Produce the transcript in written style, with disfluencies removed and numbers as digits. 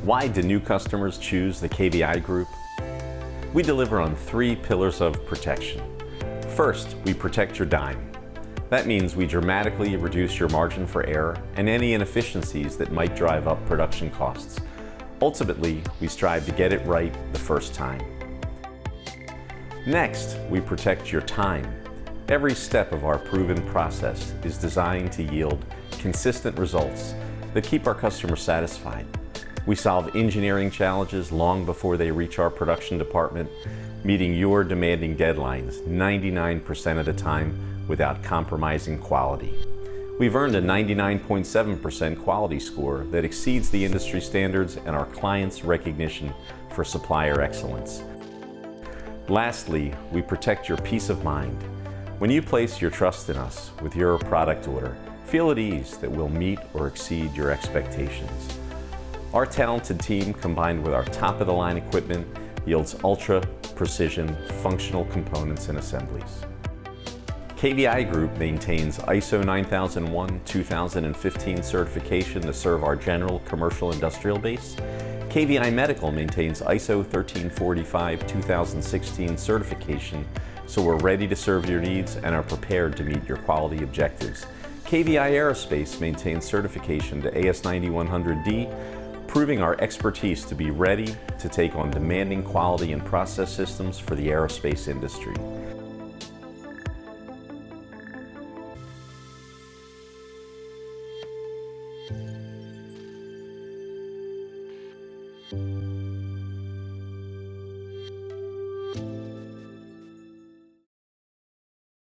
Why do new customers choose the KVI Group? We deliver on 3 pillars of protection. First, we protect your dime. That means we dramatically reduce your margin for error and any inefficiencies that might drive up production costs. Ultimately, we strive to get it right the first time. Next, we protect your time. Every step of our proven process is designed to yield consistent results that keep our customers satisfied. We solve engineering challenges long before they reach our production department, meeting your demanding deadlines 99% of the time without compromising quality. We've earned a 99.7% quality score that exceeds the industry standards and our clients' recognition for supplier excellence. Lastly, we protect your peace of mind. When you place your trust in us with your product order, feel at ease that we'll meet or exceed your expectations. Our talented team, combined with our top-of-the-line equipment, yields ultra-precision functional components and assemblies. KVI Group maintains ISO 9001-2015 certification to serve our general commercial industrial base. KVI Medical maintains ISO 1345-2016 certification, so we're ready to serve your needs and are prepared to meet your quality objectives. KVI Aerospace maintains certification to AS 9100D, proving our expertise to be ready to take on demanding quality and process systems for the aerospace industry.